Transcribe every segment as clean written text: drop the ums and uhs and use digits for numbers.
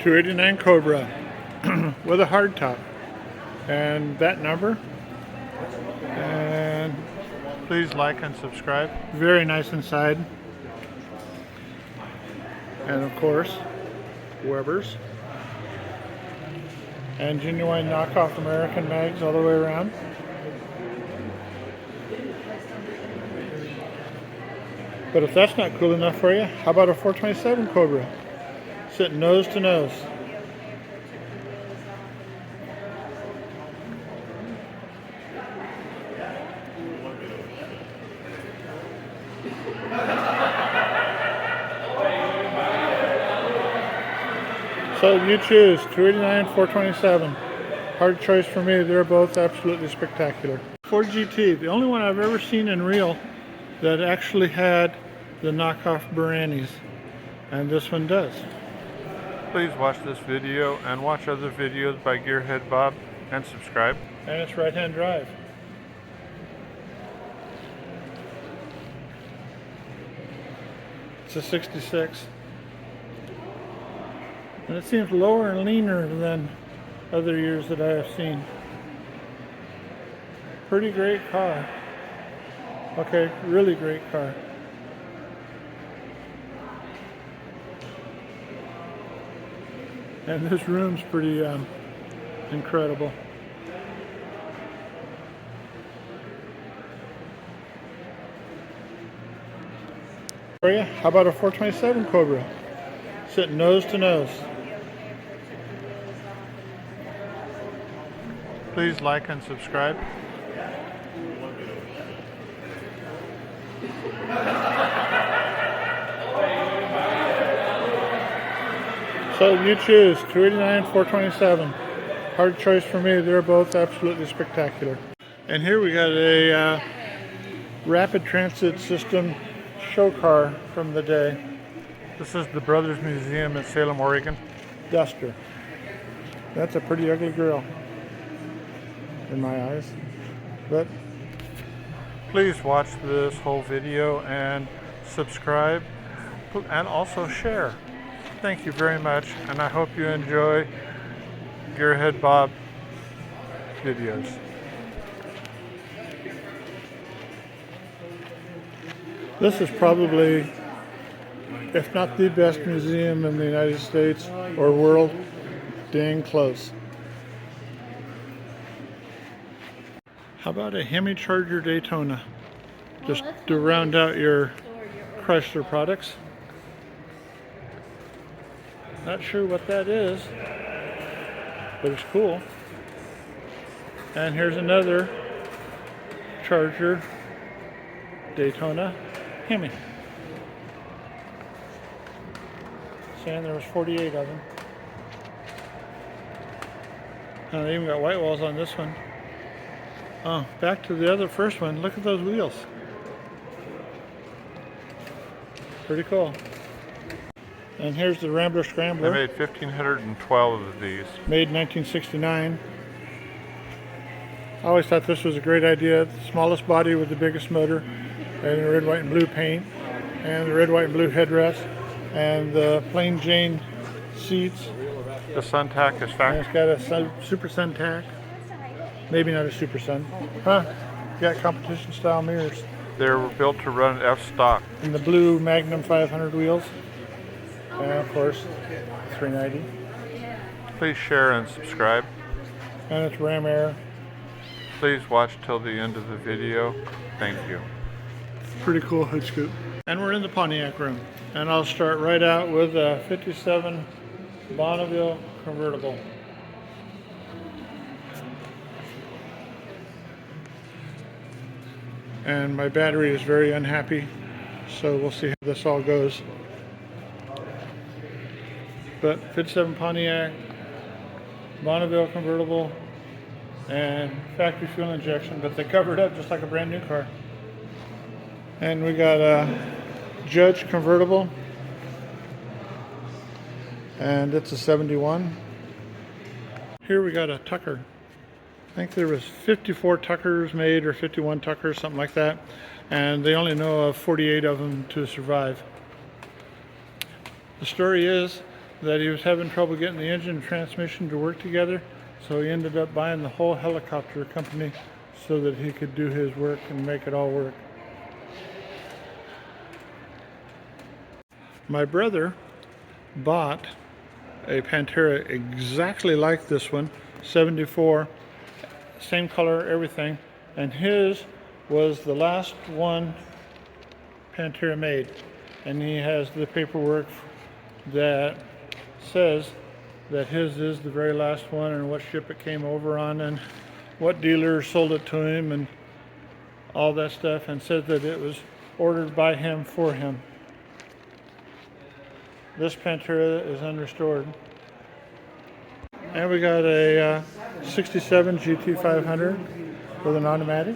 289 Cobra with a hardtop. And that number. And Please like and subscribe. very nice inside. And of course, Weber's. And genuine knockoff American mags all the way around. But if that's not cool enough for you, how about a 427 Cobra? Sitting nose to nose. So you choose 289, 427. Hard choice for me. They're both absolutely spectacular. Ford GT, the only one I've ever seen in real that actually had the knockoff Buranis, and this one does. Please watch this video and watch other videos by Gearhead Bob and subscribe. And it's right-hand drive. It's a 66. And it seems lower and leaner than other years that I have seen. Pretty great car. Okay, really great car. And this room's pretty incredible. For you, how about a 427 Cobra? Sitting nose to nose. Please like and subscribe. So you choose 289, 427. Hard choice for me. They're both absolutely spectacular. And here we got a rapid transit system show car from the day. This is the Brothers Museum in Salem, Oregon. Duster. That's a pretty ugly grill in my eyes. But Please watch this whole video and subscribe and also share. Thank you very much, and I hope you enjoy Gearhead Bob videos. this is probably, if not the best museum in the United States or world, dang close. How about a Hemi Charger Daytona? Just to round out your Chrysler products. Not sure what that is, but it's cool. And here's another Charger Daytona Hemi. Saying there was 48 of them. And they even got white walls on this one. Oh, back to the other first one. Look at those wheels. Pretty cool. And here's the Rambler Scrambler. They made 1,512 of these. Made in 1969. I always thought this was a great idea. The smallest body with the biggest motor, and the red, white, and blue paint, and the red, white, and blue headrest, and the plain Jane seats. The Suntac is And factory. it's got a Super Sun tack. Maybe not a Super Sun. Huh? Got competition style mirrors. They were built to run f-stock. And the blue Magnum 500 wheels. And of course, 390. Please share and subscribe. And it's Ram Air. Please watch till the end of the video. Thank you. Pretty cool hood scoop. And we're in the Pontiac room. And I'll start right out with a 57 Bonneville convertible. And my battery is very unhappy, so we'll see how this all goes. But 57 Pontiac, Bonneville convertible, and factory fuel injection, but they covered up just like a brand new car. And we got a Judge convertible, and it's a 71. Here we got a Tucker. I think there was 54 Tuckers made, or 51 Tuckers, something like that, and they only know of 48 of them to survive. The story is that he was having trouble getting the engine and transmission to work together, so he ended up buying the whole helicopter company so that he could do his work and make it all work. My brother bought a Pantera exactly like this one, 74, same color, everything, and his was the last one Pantera made, and he has the paperwork that says that his is the very last one and what ship it came over on and what dealer sold it to him and all that stuff, and said that it was ordered by him for him. This Pantera is unrestored. And we got a 67 GT500 with an automatic.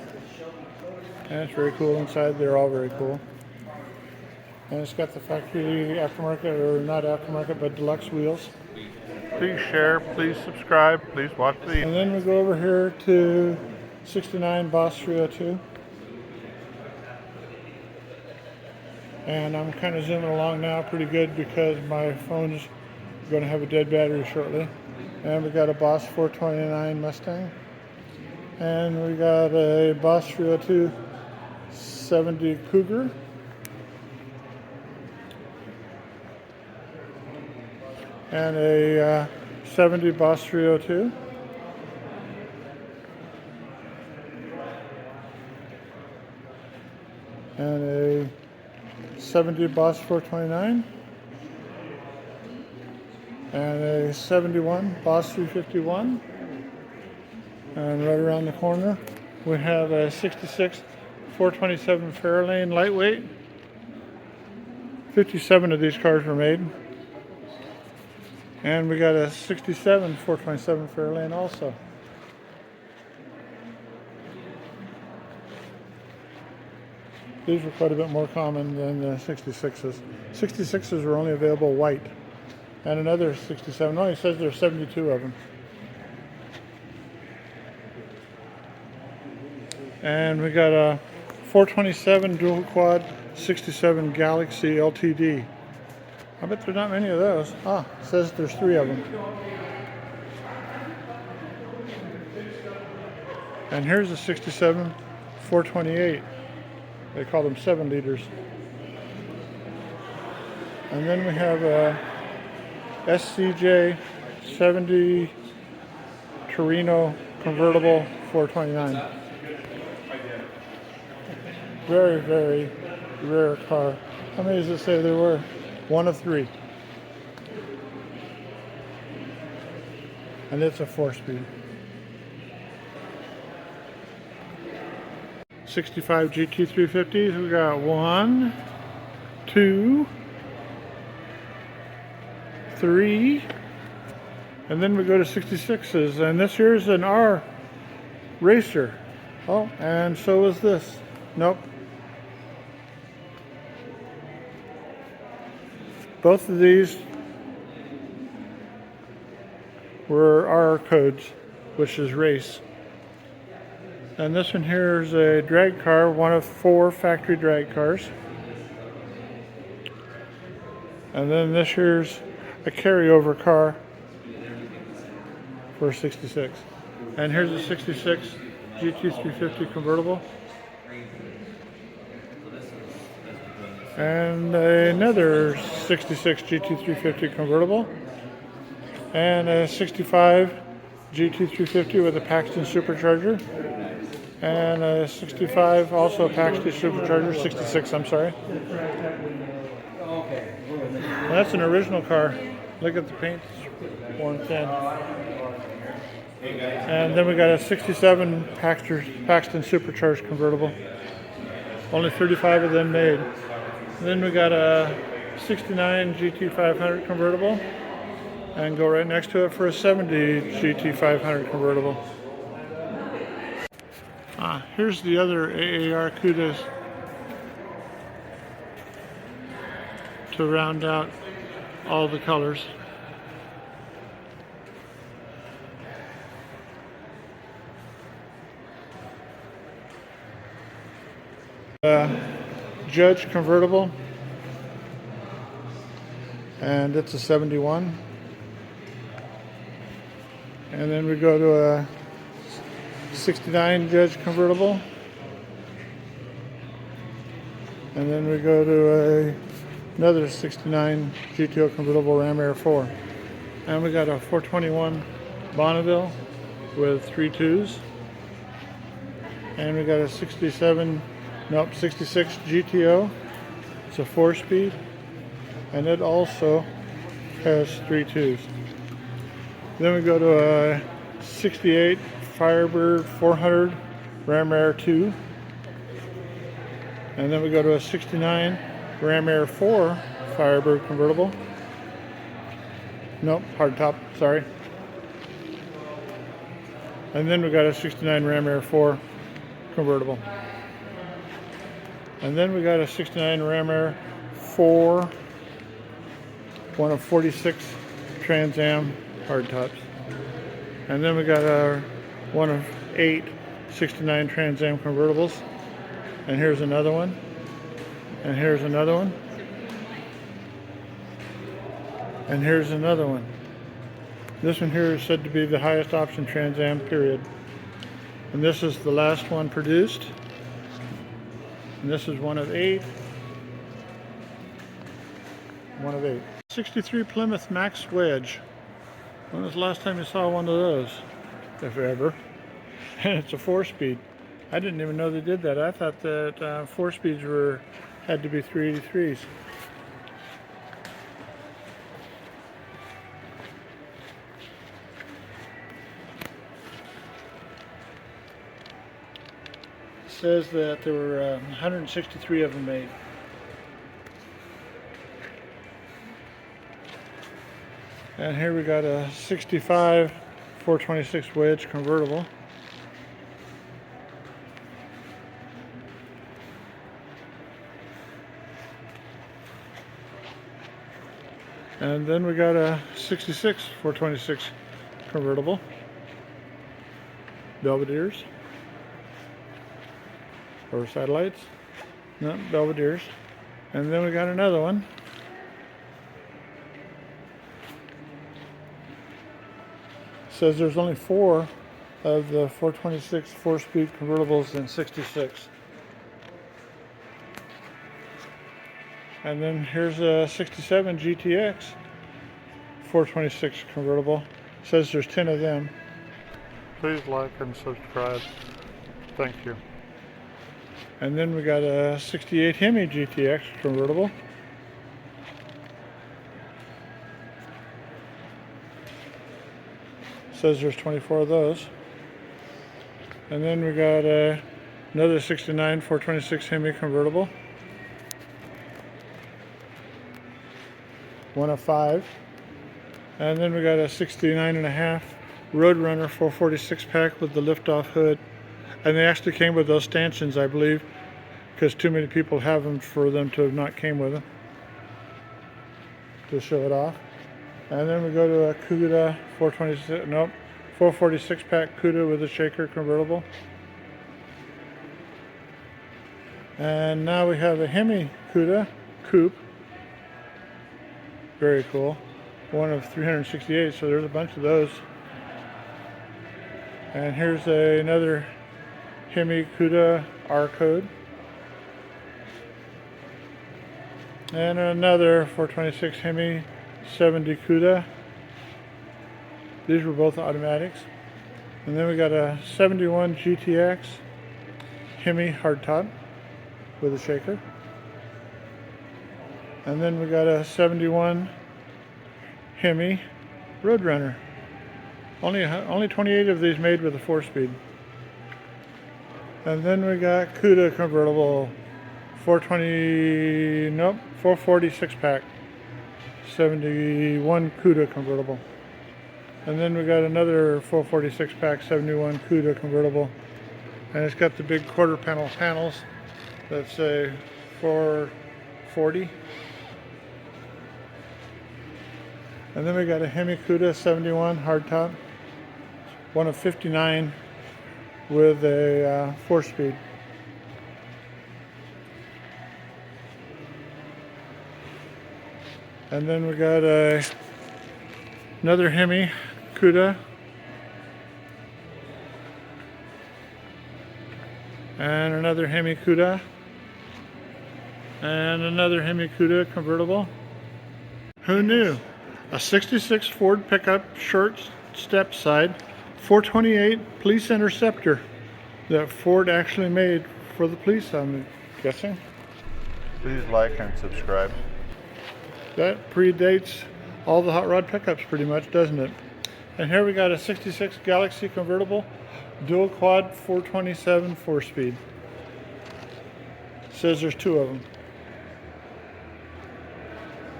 And it's very cool inside. They're all very cool. And it's got the factory aftermarket, or not aftermarket, but deluxe wheels. Please share, please subscribe, please watch the... And then we go over here to 69 Boss 302. And I'm kind of zooming along now pretty good because my phone's going to have a dead battery shortly. And we got a Boss 429 Mustang. And we got a Boss 302 70 Cougar. And a 70 Boss 302. And a 70 Boss 429. And a 71 Boss 351. And right around the corner we have a 66 427 Fairlane lightweight. 57 of these cars were made. And we got a 67 427 Fairlane also. These were quite a bit more common than the 66s. 66s were only available white. And another 67, no, it says there's 72 of them. And we got a 427 dual quad 67 Galaxy LTD. I bet there's not many of those. Ah, it says there's 3 of them. And here's a 67 428. They call them 7 liters. And then we have a SCJ 70 Torino convertible 429. Very, very rare car. How many does it say there were? 1 of 3. And it's a 4-speed. 65 GT350s. We got 1, 2, 3. And then we go to 66s. And this here's an R Racer. Oh, and so is this. Nope. Both of these were R codes, which is race. And this one here is a drag car, one of 4 factory drag cars. And then this here's a carryover car for a 66. And here's a 66 GT350 convertible. And another 66 GT350 convertible. And a 65 GT350 with a Paxton supercharger. And a 65 also Paxton supercharger, 66 I'm sorry. And that's an original car. Look at the paint, it's worn thin. And then we got a 67 Paxton supercharged convertible. Only 35 of them made. And then we got a 69 GT500 convertible. And go right next to it for a 70 GT500 convertible. Here's the other AAR Cudas to round out all the colors. Judge convertible. and it's a 71. And then we go to a 69 Judge convertible. And then we go to another 69 GTO convertible Ram Air 4. And we got a 421 Bonneville with 3 2s. And we got a 66 GTO. It's a 4-speed. And it also has 3 2s. Then we go to a 68 Firebird 400 Ram Air 2. And then we go to a 69 Ram Air 4 Firebird convertible. Nope, hardtop, sorry. And then we got a 69 Ram Air 4 convertible. And then we got a 69 Ram Air 4, one of 46 Trans Am hardtops. And then we got one of 8 69 Trans Am convertibles. And here's another one. And here's another one. And here's another one. This one here is said to be the highest option Trans Am, period. And this is the last one produced. And this is one of 8. One of 8. 63 Plymouth Max Wedge. When was the last time you saw one of those? If ever. And it's a 4-speed. I didn't even know they did that. I thought that 4-speeds had to be 383s. It says that there were 163 of them made. And here we got a 65 426 Wedge convertible. And then we got a 66 426 convertible. Belvederes. Or satellites. No, Belvederes. And then we got another one. Says there's only 4 of the 426 4-speed convertibles in 66. And then here's a 67 GTX 426 convertible. Says there's 10 of them. Please like and subscribe. Thank you. And then we got a 68 Hemi GTX convertible. Says there's 24 of those. And then we got another 69 426 Hemi convertible. One of 5. And then we got a 69.5 Roadrunner 446 pack with the lift-off hood. And they actually came with those stanchions, I believe, because too many people have them for them to have not came with them to show it off. And then we go to a CUDA 446 pack CUDA with a shaker convertible. And now we have a Hemi CUDA coupe. Very cool. One of 368, so there's a bunch of those. And here's another Hemi CUDA R code. And another 426 Hemi 70 CUDA. These were both automatics. And then we got a 71 GTX Hemi hardtop with a shaker. And then we got a 71 Hemi Roadrunner. Only 28 of these made with a 4-speed. And then we got CUDA convertible 446 pack 71 CUDA convertible. And then we got another 446 pack 71 CUDA convertible. And it's got the big quarter panel panels that say 440. And then we got a Hemi CUDA 71 hardtop, one of 59 with a 4-speed. And then we got another Hemi Cuda. And another Hemi Cuda. And another Hemi Cuda convertible. Who knew? A 66 Ford pickup, short step side, 428 police interceptor that Ford actually made for the police, I'm guessing. Please like and subscribe. That predates all the hot rod pickups pretty much, doesn't it? And here we got a 66 Galaxy convertible, dual quad 427 4-speed. Says there's 2 of them.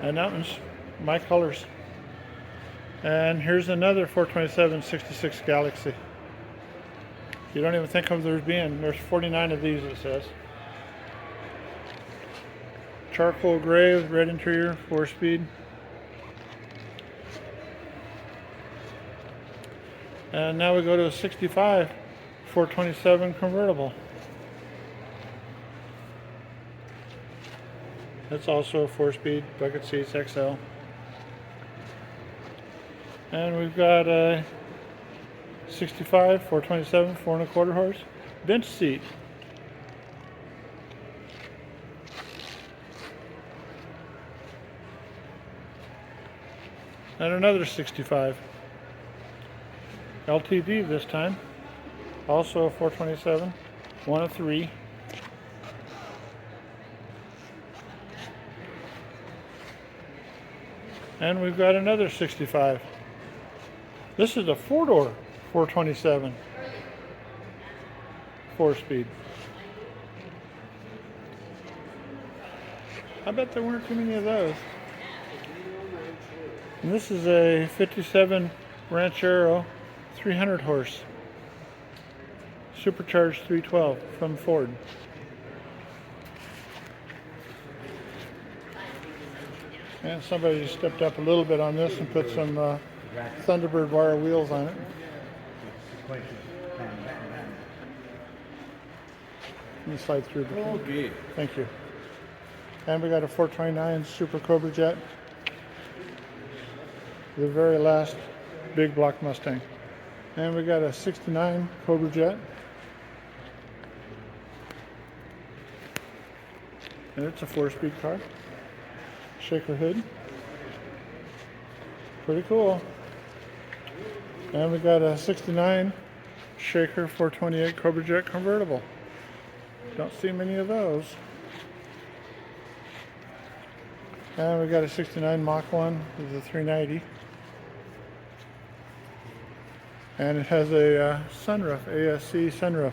And that one's my colors. And here's another 427 66 Galaxy. You don't even think of there's 49 of these, it says. Charcoal gray with red interior, 4-speed. And now we go to a 65 427 convertible. That's also a 4-speed, bucket seats, XL. And we've got a 65 427 4¼ horse bench seat. And another 65 LTD this time, also a 427, 1 of 3. And we've got another 65. This is a 4-door 427 4-speed. I bet there weren't too many of those. And this is a 57 Ranchero 300 horse supercharged 312 from Ford. And somebody stepped up a little bit on this and put some Thunderbird wire wheels on it. Let me slide through. Okay. Thank you. And we got a 429 Super Cobra Jet. The very last big block Mustang. And we got a 69 Cobra Jet. And it's a 4-speed car. Shaker hood. Pretty cool. And we got a 69 Shaker 428 Cobra Jet convertible. Don't see many of those. And we got a 69 Mach 1 with a 390. And it has a sunroof, ASC sunroof.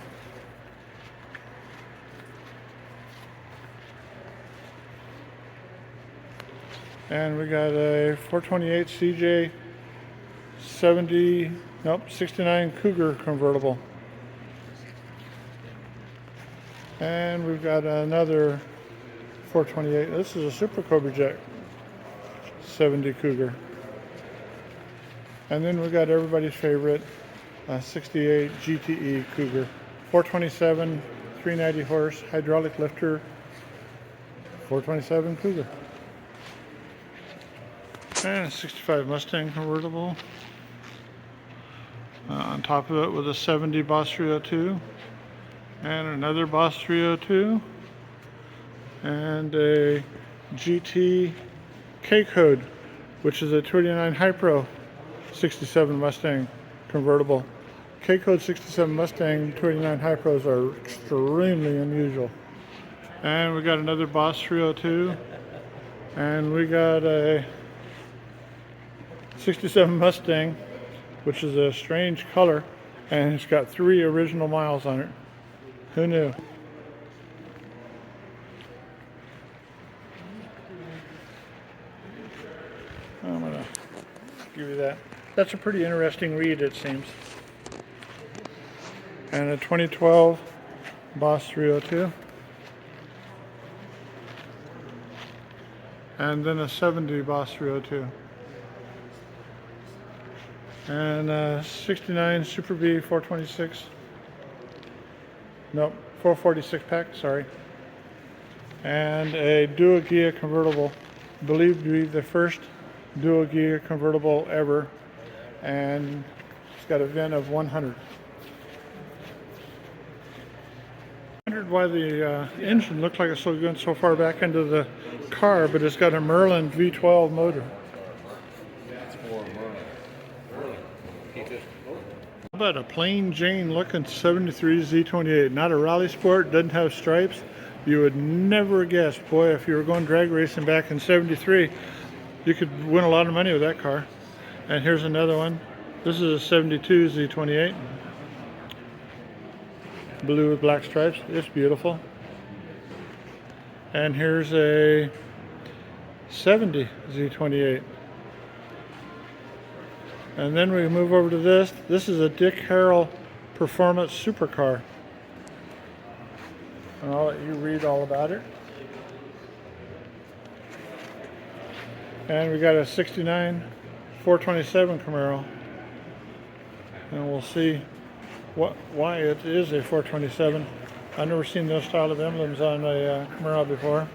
And we got a 428 CJ 69 Cougar convertible. And we've got another 428. This is a Super Cobra Jet 70 Cougar. And then we got everybody's favorite 68 GTE Cougar. 427, 390 horse, hydraulic lifter, 427 Cougar. And a 65 Mustang convertible. On top of it with a 70 Boss 302. And another Boss 302. And a GT K-Code, which is a 289 Hypro 67 Mustang convertible. K-Code 67 Mustang 289 Hypros are extremely unusual. And we got another Boss 302. And we got a 67 Mustang, which is a strange color, and it's got 3 original miles on it. Who knew? I'm gonna give you that. That's a pretty interesting read, it seems. And a 2012 Boss 302. And then a 70 Boss 302. And a 69 Super B 426. Nope, 446 pack, sorry. And a Dual Ghia convertible believed to be the first dual gear convertible ever, and it's got a VIN of 100. I wondered why the engine looked like it's still going so far back into the car, but it's got a Merlin V12 motor. How about a plain Jane looking 73 Z28? Not a rally sport, doesn't have stripes. You would never guess, boy, if you were going drag racing back in 73, you could win a lot of money with that car. And here's another one. This is a 72 Z28. Blue with black stripes. It's beautiful. And here's a 70 Z28. And then we move over to this. This is a Dick Harrell Performance Supercar. And I'll let you read all about it. And we got a 69 427 Camaro. And we'll see why it is a 427. I've never seen those style of emblems on a Camaro before.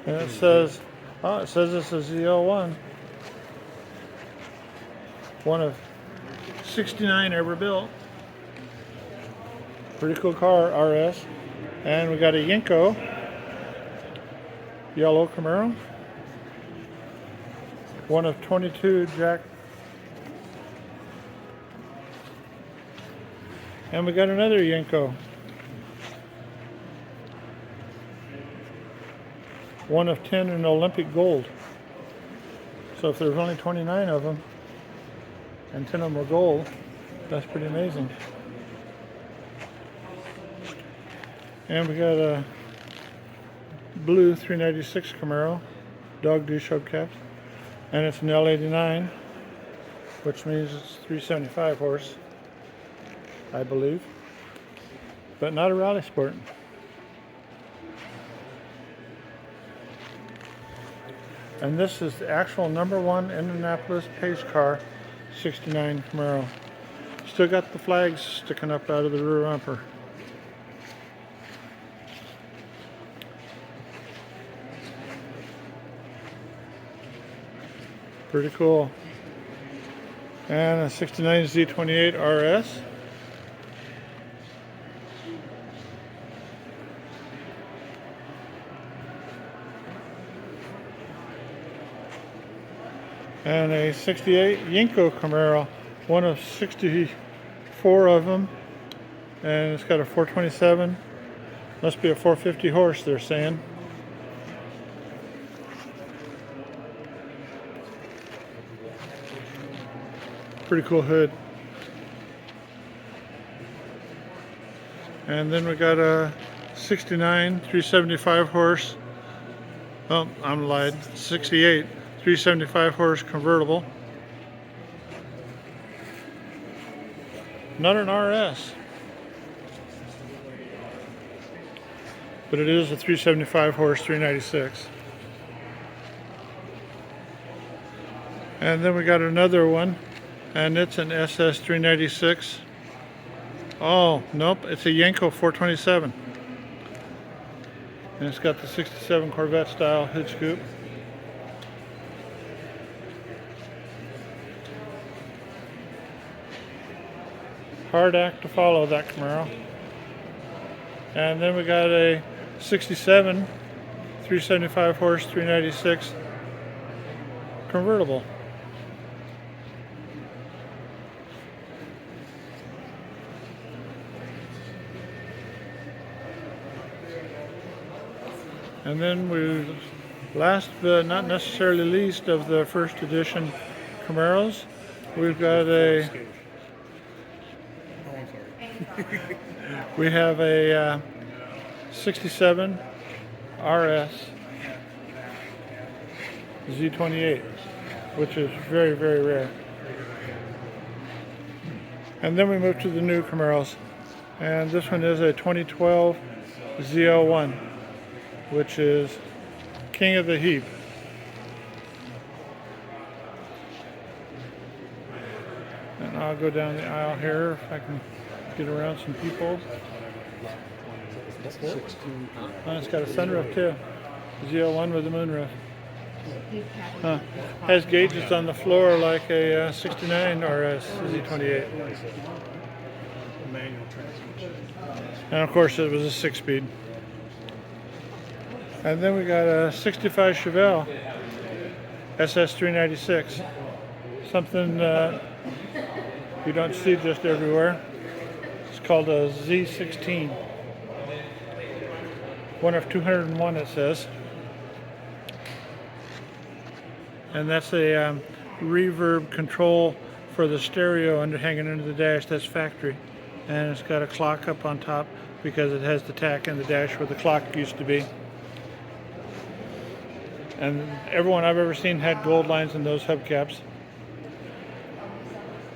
And it says it's a ZL1. One of 69 ever built. Pretty cool car, RS. And we got a Yenko yellow Camaro. One of 22 Jack. And we got another Yenko. One of 10 in Olympic gold. So if there's only 29 of them, and 10 of them are gold, that's pretty amazing. And we got a blue 396 Camaro, dog do hubcaps, and it's an L89, which means it's 375 horse, I believe, but not a rally sport. And this is the actual #1 Indianapolis pace car, 69 Camaro. Still got the flags sticking up out of the rear bumper. Pretty cool. And a 69 Z28 RS. And a 68 Yenko Camaro, one of 64 of them, and it's got a 427. Must be a 450 horse, they're saying. Pretty cool hood. And then we got a 69 375 horse. Oh, I'm lied. 68 375 horse convertible. Not an RS, but it is a 375 horse 396. And then we got another one, and it's an SS 396. Oh, nope, it's a Yenko 427. And it's got the 67 Corvette style hood scoop. Hard act to follow, that Camaro. And then we got a 67 375 horse 396 convertible. And then we, last but not necessarily least of the first edition Camaros, we've got a we have a 67 RS Z28, which is very, very rare. And then we move to the new Camaros, and this one is a 2012 ZL1, which is king of the heap. And I'll go down the aisle here if I can get around some people. Oh, it's got a sunroof too. ZL1 with a moonroof. Huh. Has gauges on the floor like a 69 or a Z28. Manual transmission. And of course it was a 6-speed. And then we got a 65 Chevelle SS396. Something you don't see just everywhere. It's called a Z16. One of 201 it says. And that's a reverb control for the stereo hanging under the dash. That's factory. And it's got a clock up on top because it has the tack in the dash where the clock used to be. And everyone I've ever seen had gold lines in those hubcaps.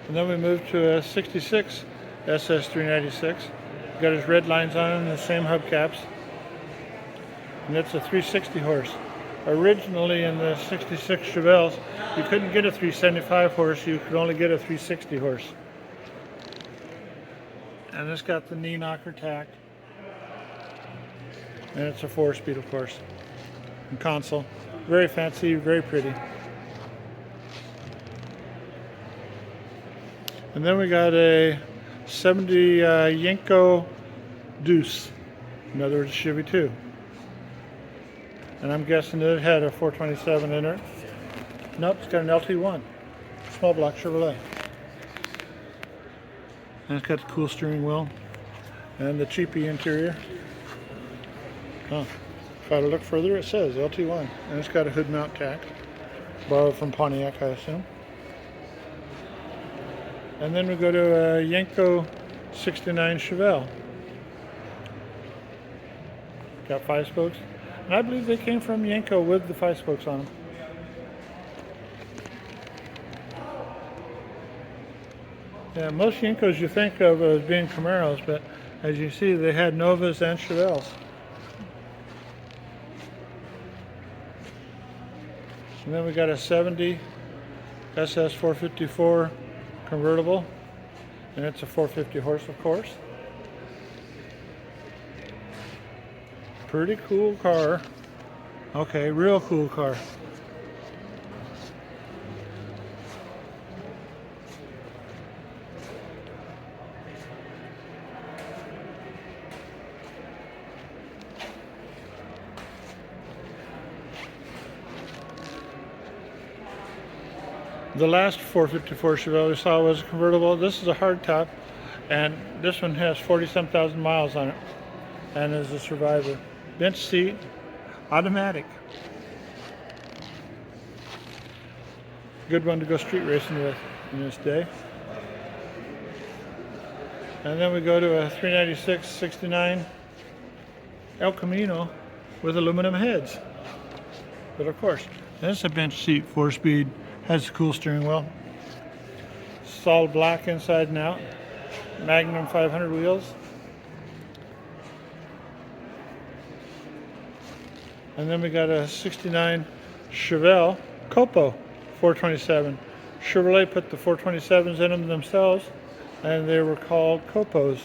And then we moved to a 66 SS396. Got his red lines on it in the same hubcaps. And it's a 360 horse. Originally in the 66 Chevelles, you couldn't get a 375 horse, you could only get a 360 horse. And it's got the knee knocker tack. And it's a 4-speed, of course. And console. Very fancy, very pretty. And then we got a 70 Yenko Deuce. In other words, Chevy 2. And I'm guessing that it had a 427 in it. Nope, it's got an LT1. Small block Chevrolet. And it's got the cool steering wheel. And the cheapy interior. Huh. If I look further, it says LT1. And it's got a hood mount tack. Borrowed from Pontiac, I assume. And then we go to a Yenko 69 Chevelle. Got 5 spokes. And I believe they came from Yenko with the 5 spokes on them. Yeah, most Yenkos you think of as being Camaros, but as you see, they had Novas and Chevelles. And then we got a 70 SS 454 convertible, and it's a 450 horse, of course. Pretty cool car. Okay, real cool car. The last 454 Chevelle we saw was a convertible. This is a hardtop, and this one has 40-some thousand miles on it, and is a Survivor. Bench seat, automatic. Good one to go street racing with in this day. And then we go to a 396 69 El Camino with aluminum heads. But of course, this is a bench seat, 4-speed, has a cool steering wheel. Solid black inside and out. Magnum 500 wheels. And then we got a 69 Chevelle Copo 427. Chevrolet put the 427s in them themselves, and they were called Copos.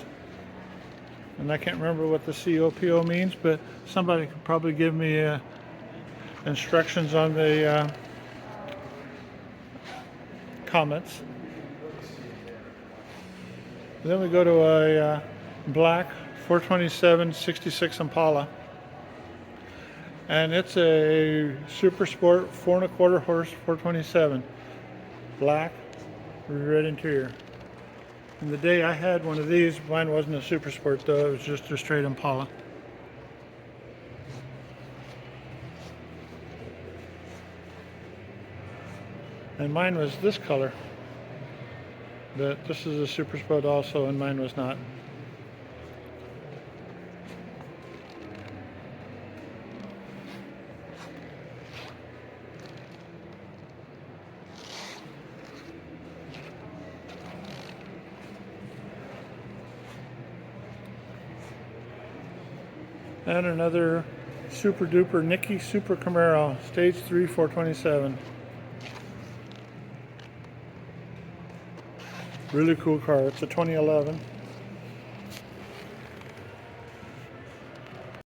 And I can't remember what the COPO means, but somebody could probably give me instructions on the comments. Then we go to a black 427 66 Impala. And it's a Super Sport 4¼ horse 427. Black, red interior. And the day I had one of these, mine wasn't a Super Sport though, it was just a straight Impala. And mine was this color. But this is a Super Sport also, and mine was not. And another super duper Nicky Super Camaro, stage 3 427. Really cool car. It's a 2011.